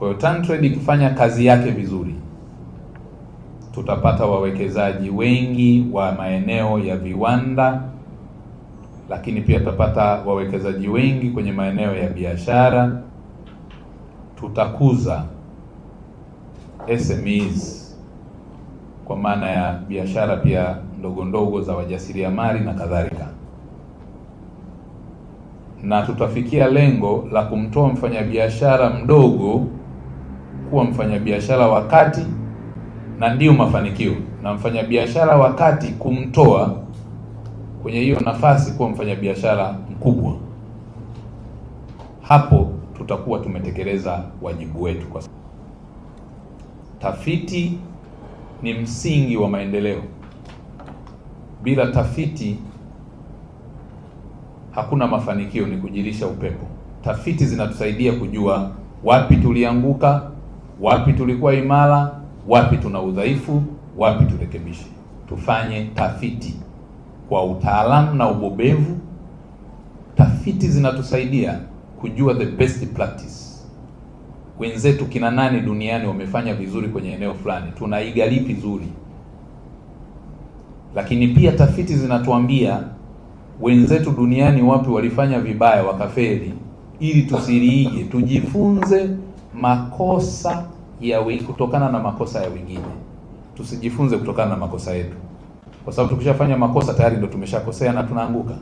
Kwa hiyo TanTrade ikifanya kazi yake vizuri, tutapata wawekezaji wengi wa maeneo ya viwanda, lakini pia tutapata wawekezaji wengi kwenye maeneo ya biashara. Tutakuza SMEs kwa maana ya biashara pia ndogo ndogo za wajasiriamali na kadhalika, na tutafikia lengo la kumtoa mfanyabiashara mdogo kuwa mfanyabiashara wa kati, na ndiyo mafanikio, na mfanyabiashara wa kati kumtoa kwenye hiyo nafasi kuwa mfanyabiashara mkubwa. Hapo tutakuwa tumetekeleza wajibu wetu. Kwa tafiti ni msingi wa maendeleo. Bila tafiti hakuna mafanikio, ni kujilisha upepo. Tafiti zinatusaidia kujua wapi tulianguka, wapi tulikuwa imara, wapi tuna udhaifu, wapi turekebishe. Tufanye tafiti kwa utaalamu na ubobevu. Tafiti zinatusaidia kujua the best practice. Wenzetu kina nani duniani wamefanya vizuri kwenye eneo fulani, tunaiga lipi zuri. Lakini pia tafiti zinatuambia wenzetu duniani wapi walifanya vibaya wakafeli, ili tusiliige, tujifunze makosa ya kutokana na makosa ya wengine. Tusijifunze kutokana na makosa yetu, kwa sababu tukishafanya makosa tayari ndio tumeshakosea na tunaanguka,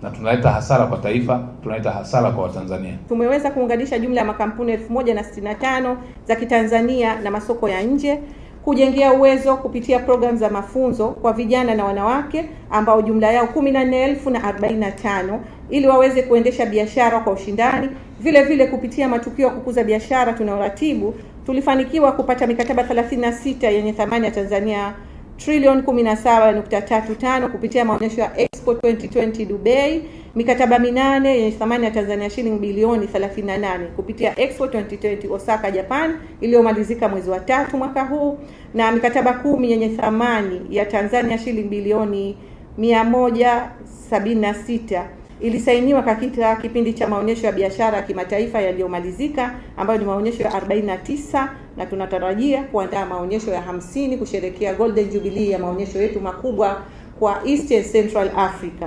na tunaleta hasara kwa taifa, tunaleta hasara kwa Watanzania. Tumeweza kuunganisha jumla ya makampuni 1065 za Kitanzania na masoko ya nje, kujengea uwezo kupitia programu za mafunzo kwa vijana na wanawake ambao jumla yao 14,045 ili waweze kuendesha biashara kwa ushindani. Vile vile kupitia matukio ya kukuza biashara tunayoratibu, tulifanikiwa kupata mikataba 36 yenye thamani ya Tanzania trilioni 17.35 kupitia maonyesho ya Expo 2020 Dubai, mikataba 8 yenye thamani ya Tanzania shilingi bilioni 38 kupitia Expo 2020 Osaka Japan iliyomalizika mwezi wa 3 mwaka huu, na mikataba 10 yenye thamani ya Tanzania shilingi bilioni 176 ilisainiwa katika kipindi cha maonyesho ya biashara ya kimataifa yaliyomalizika, ambayo ni maonyesho ya 49, na tunatarajia kuandaa maonyesho ya 50 kusherehekea Golden Jubilee ya maonyesho yetu makubwa kwa East and Central Africa.